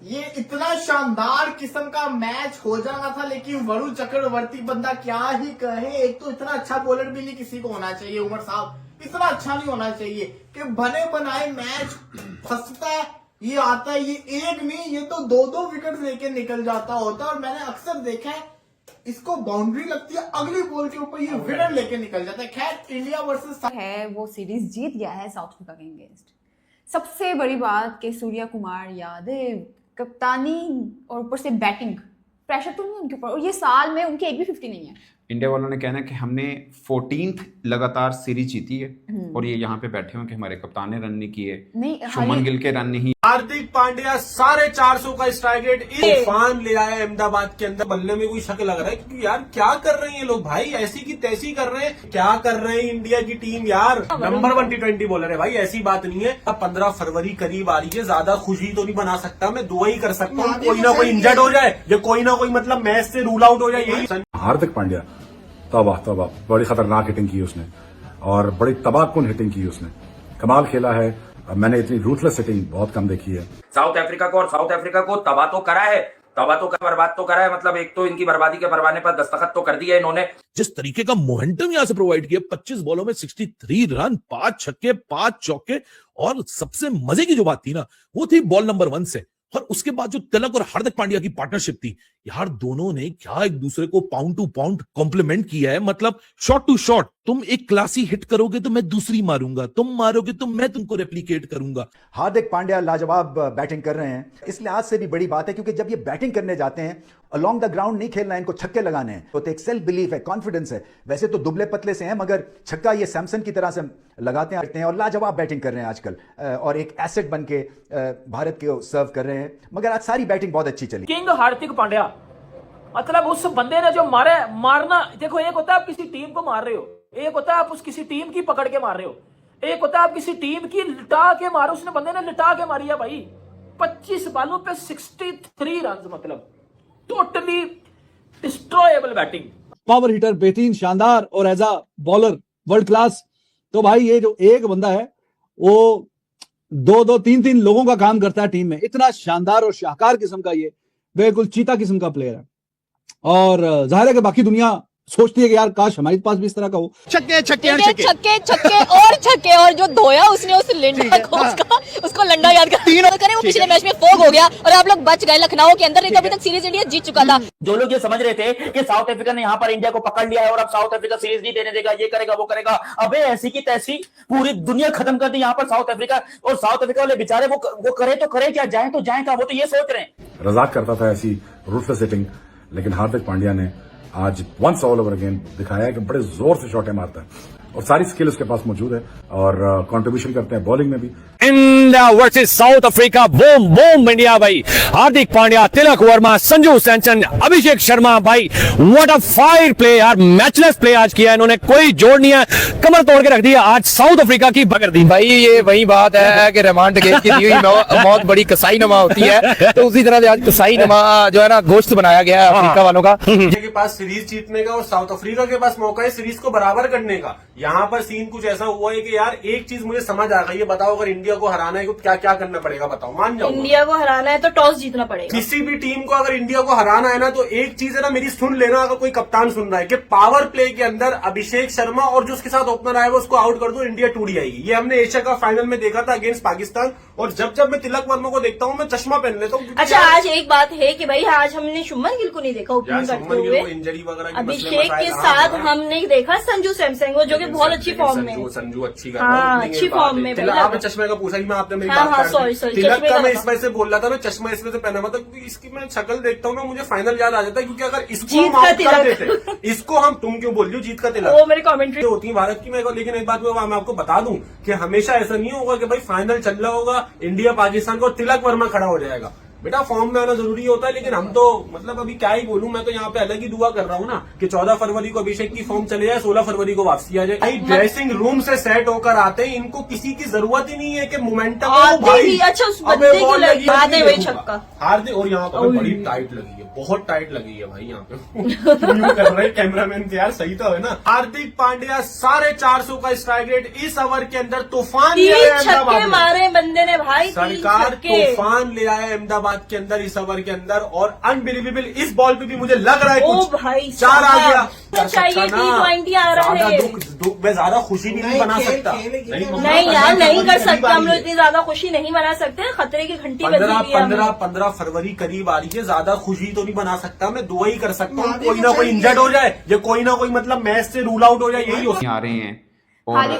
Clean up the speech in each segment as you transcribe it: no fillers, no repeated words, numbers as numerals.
ये इतना शानदार किस्म का मैच हो जाना था, लेकिन वरुण चक्रवर्ती बंदा क्या ही कहे। एक तो इतना अच्छा बॉलर भी नहीं किसी को होना चाहिए, उमर साहब इतना अच्छा नहीं होना चाहिए कि बने बनाए मैच फंसता है, ये आता है, ये एक नहीं ये तो दो दो विकेट लेके निकल जाता होता है। और मैंने अक्सर देखा है इसको बाउंड्री लगती है, अगली बॉल के ऊपर ये विकेट लेके निकल जाता है। खैर इंडिया वर्सेस है वो सीरीज जीत गया है साउथ अफ्रीका के अगेंस्ट। सबसे बड़ी बात कि सूर्या कुमार यादव कप्तानी और ऊपर से बैटिंग, प्रेशर तो नहीं उनके ऊपर, और ये साल में उनके एक भी 50 नहीं है। इंडिया वालों ने कहना है कि हमने 14th लगातार सीरीज जीती है और ये यहाँ पे बैठे हुए कि हमारे कप्तान ने रन नहीं किए, शुभमन गिल के रन नहीं। हार्दिक पांड्या 450 का स्ट्राइक रेट तूफान ले आया अहमदाबाद के अंदर। बल्ले में कोई शक लग रहा है क्योंकि यार क्या कर रहे हैं ये लोग भाई, ऐसी की तैसी कर रहे हैं। क्या कर रहे हैं इंडिया की टीम यार, नंबर 1 T20 बॉलर है भाई, ऐसी बात नहीं है। अब 15 फरवरी करीब आ रही है, ज्यादा खुशी तो नहीं बना सकता मैं, दुआ ही कर सकता हूँ कोई ना कोई इंजर्ड हो जाए या कोई ना कोई मतलब मैच से रूल आउट हो जाए। यही हार्दिक पांड्या तबाह बड़ी खतरनाक हिटिंग की उसने और बड़ी तबाहकुन हिटिंग की उसने, कमाल खेला है। मैंने इतनी रूथलेस हिटिंग बहुत कम देखी है। साउथ अफ्रीका को तबाह तो करा है, बर्बाद तो करा है। मतलब एक तो इनकी बर्बादी के परवाने पर दस्तखत तो कर दिया इन्होंने। जिस तरीके का मोमेंटम यहां से प्रोवाइड किया, 25 बॉलों में 63 रन, 5 छक्के 5 चौके, और सबसे मजे की जो बात थी ना वो थी बॉल नंबर 1 से। और उसके बाद जो तिलक और हार्दिक पांड्या की पार्टनरशिप थी यार, दोनों ने क्या एक दूसरे को पाउंड टू पाउंड कॉम्प्लीमेंट किया है। मतलब शॉट टू शॉट, तुम एक क्लासी हिट करोगे तो मैं दूसरी मारूंगा, तुम मारोगे तो मैं तुमको रेप्लिकेट करूंगा। हार्दिक पांड्या लाजवाब बैटिंग कर रहे हैं, इसलिए आज से भी बड़ी बात है क्योंकि जब ये बैटिंग करने जाते हैं अलोंग द ग्राउंड नहीं खेलना है, इनको छक्के लगाने हैं, तो एक सेल्फ बिलीफ है, कॉन्फिडेंस है। वैसे तो दुबले पतले से हैं मगर छक्का ये सैमसन की तरह से लगाते हैं और लाजवाब बैटिंग कर रहे हैं आजकल, और एक एसेट बन के भारत को सर्व कर रहे हैं। मगर आज सारी बैटिंग बहुत अच्छी चली। किंग हार्दिक पांड्या, मतलब उस बंदे ने जो मारना, देखो एक होता है आप किसी टीम को मार रहे हो, एक होता है आप उस किसी टीम की पकड़ के मार रहे हो, एक होता है आप किसी टीम की लिटा के मारो। उसने बंदे ने लिटा के मारी है भाई, 25 बॉलों पे 63 रन, मतलब totally destroyable batting. Power hitter, बेहतरीन, शानदार, और as a bowler world class. तो भाई ये जो एक बंदा है वो 2-2, 3-3 लोगों का काम करता है टीम में। इतना शानदार और शाहकार किस्म का ये बिल्कुल चीता किस्म का प्लेयर है, और जाहिर है कि बाकी दुनिया सोचती है कि यार काश हमारे पास भी इस तरह का हो। छक्के और जो धोया उसने उस लंडा को, उसको लंडा याद कर वो पिछले मैच में फोग हो गया और आप लोग बच गए लखनऊ के अंदर, नहीं तो अभी तक सीरीज इंडिया जीत चुका था। जो लोग ये समझ रहे थे कि साउथ अफ्रीका ने यहाँ पर इंडिया को पकड़ लिया है और अब साउथ अफ्रीका सीरीज नहीं देने देगा, ये करेगा वो करेगा, अबे ऐसी की तैसी पूरी दुनिया खत्म कर दी यहाँ पर साउथ अफ्रीका। और साउथ अफ्रीका वाले बेचारे वो करे तो करे क्या, जाए तो जाए क्या, वो तो ये सोच रहे हैं। रजाक करता था ऐसी रूथलेस हिटिंग, लेकिन हार्दिक पांड्या ने आज वंस ऑल ओवर अगेन दिखाया है कि बड़े जोर से शॉटें मारता है और सारी स्किल उसके पास मौजूद है और कंट्रीब्यूशन करते हैं बॉलिंग में भी। India versus south Africa, boom boom India भाई। हार्दिक पांड्या, तिलक वर्मा, संजू सैमसन, अभिषेक शर्मा भाई, व्हाट अ फायर प्ले यार, मैचलेस प्ले आज किया इन्होंने, कोई जोड़ नहीं है, कमर तोड़ के रख दिया आज साउथ अफ्रीका की बगर दी। भाई ये वही बात है कि रहमान टेक की दी हुई मौत बड़ी कसाई नमा होती है, तो उसी तरह आज कसाई नमा जो है ना गोश्त बनाया गया है अफ्रीका वालों का। इंडिया के पास सीरीज जीतने का और साउथ अफ्रीका के पास मौका है सीरीज को बराबर करने का। यहाँ पर सीन कुछ ऐसा हुआ है कि यार एक चीज मुझे समझ आ गई है, बताओ अगर इंडिया को हराना है तो क्या क्या करना पड़ेगा, बताओ। मान जाओ इंडिया को हराना है तो टॉस जीतना पड़ेगा। किसी भी टीम को अगर इंडिया को हराना है ना तो एक चीज है ना, मेरी सुन लेना, अगर कोई कप्तान सुन रहा है, कि पावर प्ले के अंदर अभिषेक शर्मा और जो उसके साथ ओपनर आएगा उसको आउट कर दो, इंडिया टूट आएगी। ये हमने एशिया कप फाइनल में देखा था अगेंस्ट पाकिस्तान। और जब मैं तिलक वर्मा को देखता हूँ मैं चश्मा पहन लेता हूँ। अच्छा आज एक बात है कि भाई आज हमने शुभमन गिल को नहीं देखा ओपनिंग करते हुए, इंजरी वगैरह अभिषेक के साथ हमने देखा संजू सैमसन को, जो कि बहुत अच्छी फॉर्म में, संजू अच्छी अच्छी फॉर्म में। आपने चश्मे का पूछा ही, मैं आपने मेरी बात तिलक का मैं इस वजह से बोल रहा था, मैं चश्मा इस वजह से पहना हुआ था क्योंकि इसकी मैं शक्ल देखता हूँ ना मुझे फाइनल याद आ जाता है। क्योंकि अगर इसको हम आउट कर देते, इसको हम, तुम क्यों बोल रही हो जीत का तिलक, वो मेरी कमेंट्री होती है भारत की। लेकिन एक बात मैं आपको बता दूं कि हमेशा ऐसा नहीं होगा कि भाई फाइनल चल रहा होगा इंडिया पाकिस्तान को तिलक वर्मा खड़ा हो जाएगा। बेटा फॉर्म में आना जरूरी होता है, लेकिन हम तो मतलब अभी क्या ही बोलूं, मैं तो यहाँ पे अलग ही दुआ कर रहा हूँ ना कि 14 फरवरी को अभिषेक की फॉर्म चले जाए, 16 फरवरी को वापसी आ जाए। भाई ड्रेसिंग रूम से सेट होकर आते हैं, इनको किसी की जरूरत ही नहीं है कि मोमेंटम। अच्छा उस बंदे की लगी हार्दिक, और यहाँ पर बड़ी टाइट लगी है, बहुत टाइट लगी है भाई यहाँ पे यूं कर रहे कैमरामैन यार, सही तो है ना। हार्दिक पांड्या 450 का स्ट्राइक रेट, इस ओवर के अंदर तूफान ले आया अहमदाबाद में। मारे बंदे ने भाई, सरकार तूफान ले आया अहमदाबाद के अंदर इस ओवर के अंदर, और अनबिलीवेबल इस बॉल पे भी मुझे लग रहा है कुछ भाई 4 आ गया। चाहिए T20 आ रहा है। दुख मैं ज्यादा खुशी नहीं बना सकता। नहीं यार, नहीं कर सकते हम लोग, इतनी ज्यादा खुशी नहीं बना सकते। खतरे की घंटी बज रही है। 15 फरवरी करीब आ रही है, ज्यादा खुशी तो नहीं बना सकता मैं, दुआ ही कर सकता हूँ कोई ना कोई इंजर्ड हो जाए या कोई ना कोई मतलब मैच से रूल आउट हो जाए, यही हो आ रहे हैं। और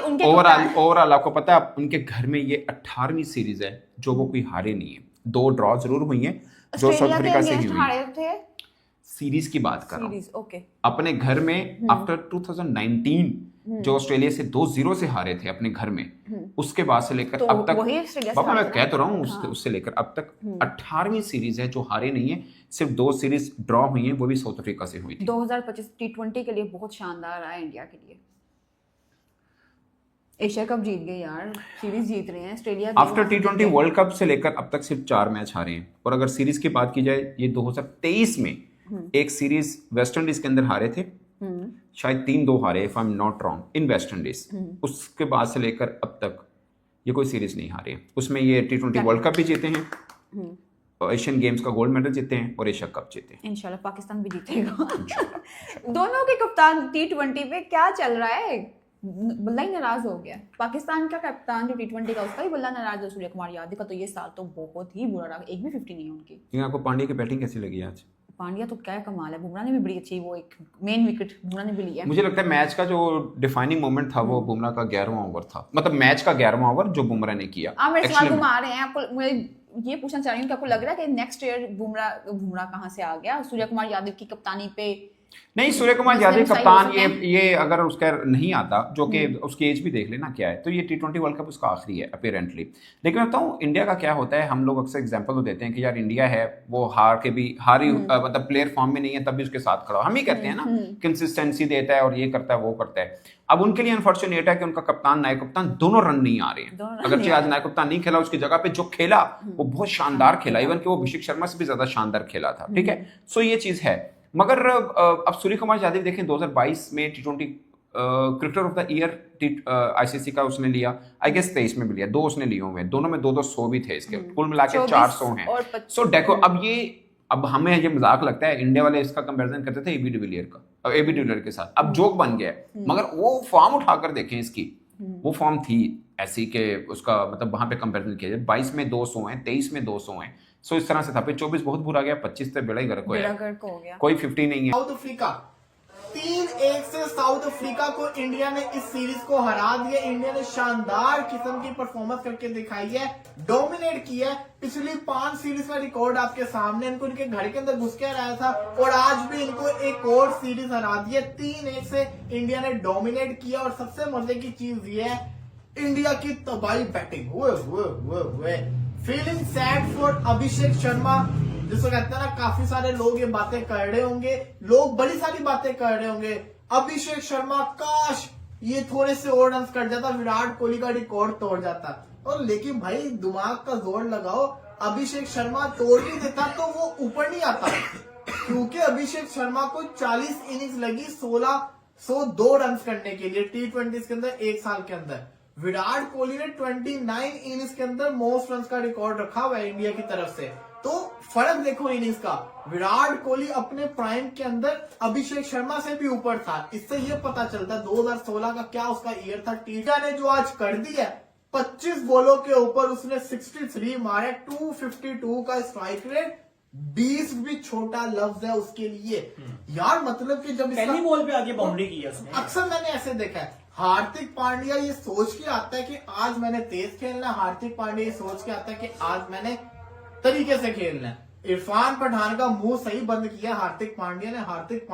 ओवरऑल आपको पता है उनके घर में ये 18वीं सीरीज है जो वो कोई हारे नहीं है। 2 ड्रॉ जरूर हुई है जो साउथ अफ्रीका से ही हुई। सीरीज की बात कर रहा हूँ, अपने घर में आफ्टर 2019 जो ऑस्ट्रेलिया से 2-0 से हारे थे अपने घर में, उसके बाद से लेकर अब तक, बाबा मैं कह तो रहा हूँ, उससे लेकर अब तक 18वीं सीरीज है जो हारे नहीं है। सिर्फ 2 सीरीज ड्रॉ हुई हैं, वो भी साउथ अफ्रीका से हुई थी। 2025 T20 के लिए बहुत शानदार रहा है इंडिया के लिए। एशिया कप जीत गए यार, सीरीज जीत रहे हैं Australia. After T20 world cup से लेकर अब तक सिर्फ 4 मैच हारे हैं। और अगर सीरीज की बात की जाए, ये 2023 में एक सीरीज वेस्ट इंडीज के अंदर हारे थे, शायद 3-2 हारे if I am not wrong in West Indies. उसके बाद से लेकर अब तक ये कोई सीरीज नहीं हारे हैं। उसमें ये T20 वर्ल्ड कप भी जीते हैं, एशियन गेम्स का गोल्ड मेडल जीते हैं और एशिया कप जीते हैं। इंशाल्लाह पाकिस्तान भी जीतेगा। दोनों के कप्तान T20 पे क्या चल रहा है, बल्ला ही नाराज हो गया। पाकिस्तान का कप्तान जो T20 का, उसका भी बल्ला नाराज है। सूर्य कुमार यादव का तो ये साल तो बहुत ही बुरा रहा, एक भी 50 नहीं है उनकी। आपको पांड्या की बैटिंग कैसी लगी आज? पांड्या तो क्या कमाल है, बुमराह ने भी बड़ी अच्छी, वो एक मेन विकेट बुमराह ने भी लिया। मुझे लगता है मैच का जो डिफाइनिंग मोमेंट था वो बुमराह का 11वां ओवर था, मतलब मैच का 11वां ओवर जो बुमराह ने किया। आप मेरे सवाल घुमा रहे हैं, आपको मुझे ये पूछना चाह रही हूँ कि आपको लग रहा है कि नेक्स्ट ईयर बुमराह कहाँ से आ गया? सूर्य कुमार यादव की कप्तानी पे नहीं, सूर्य कुमार यादव कप्तान ये अगर उसका नहीं आता, जो कि उसकी एज भी देख लेना क्या है, तो ये T20 वर्ल्ड कप उसका आखिरी है अपेरेंटली। लेकिन मैं बताऊँ इंडिया का क्या होता है, हम लोग अक्सर एग्जांपल तो देते हैं कि यार इंडिया है वो मतलब प्लेयर फॉर्म में नहीं है तब भी उसके साथ खड़ा, हम ही कहते हैं ना, कंसिस्टेंसी देता है और ये करता है वो करता है। अब उनके लिए अनफॉर्चुनेट है कि उनका कप्तान नायक कप्तान दोनों रन नहीं आ रहे हैं। अगरचे आज नायक कप्तान नहीं खेला, उसकी जगह पे जो खेला वो बहुत शानदार खेला, इवन कि वो अभिषेक शर्मा से भी ज्यादा शानदार खेला था। ठीक है, सो ये चीज है। मगर अब सूर्य कुमार यादव देखें 2022 में T20 cricketer of the year ICC का उसने लिया, आई गेस 23 में भी लिया, 2 उसने लिए हुए, दोनों में 2-2 100 भी थे, इसके कुल मिला के 400 हैं। सो देखो अब हमें ये मजाक लगता है, इंडिया वाले इसका कंपैरिजन करते थे एबी डिविलियर के साथ, अब जोक बन गया। मगर वो फॉर्म उठाकर देखें इसकी, वो फॉर्म थी ऐसी कि उसका मतलब वहां पे कंपैरिजन किया जाए, 22 में 200 हैं, 23 में 200 हैं। सो इस तरह से था। फिर 24 बहुत बुरा गया, 25 से बड़ा ही गर्क हो गया, कोई 50 नहीं है। साउथ अफ्रीका 3-1 से साउथ अफ्रीका को इंडिया ने इस सीरीज को हरा दिया। इंडिया ने शानदार किस्म की परफॉर्मेंस करके दिखाई है, डोमिनेट किया है। पिछली 5 सीरीज का रिकॉर्ड आपके सामने, इनको इनके घर के अंदर घुस के रहा था और आज भी इनको एक और सीरीज हरा दी है। 3-1 से इंडिया ने डोमिनेट किया। और सबसे मजे की चीज ये है, इंडिया की तबाही batting. Feeling sad for Abhishek Sharma, जिसको कहते हैं ना, काफी सारे लोग ये बातें कर रहे होंगे, लोग बड़ी सारी बातें कर रहे होंगे। अभिषेक शर्मा काश ये थोड़े से और रन कर जाता, विराट कोहली का रिकॉर्ड तोड़ जाता। और लेकिन भाई दिमाग का जोर लगाओ, अभिषेक शर्मा तोड़ ही देता तो वो ऊपर नहीं आता, क्योंकि अभिषेक शर्मा को 40 इनिंग्स लगी 102 रन करने के लिए T20 के अंदर 1 साल के अंदर। विराट कोहली ने 29 इनिंग्स के अंदर मोस्ट रन का रिकॉर्ड रखा हुआ है इंडिया की तरफ से। तो फर्क देखो इनिंग्स का, विराट कोहली अपने प्राइम के अंदर अभिषेक शर्मा से भी ऊपर था। इससे ये पता चलता है 2016 का क्या उसका ईयर था। टीजा ने जो आज कर दी है, 25 बॉलों के ऊपर उसने 63 मारे, 252 का स्ट्राइक रेट, 20 भी छोटा लफ्ज है उसके लिए यार। मतलब कि जब पहली बॉल पे आगे बाउंड्री की है उसने। अक्सर मैंने ऐसे देखा है, हार्दिक पांड्या ये सोच के आता है कि आज मैंने तेज खेलना है, हार्दिक पांड्या ये सोच के आता है कि आज मैंने तरीके से खेलना है। इरफान पठान का मुंह सही बंद किया हार्दिक पांड्या ने। हार्दिक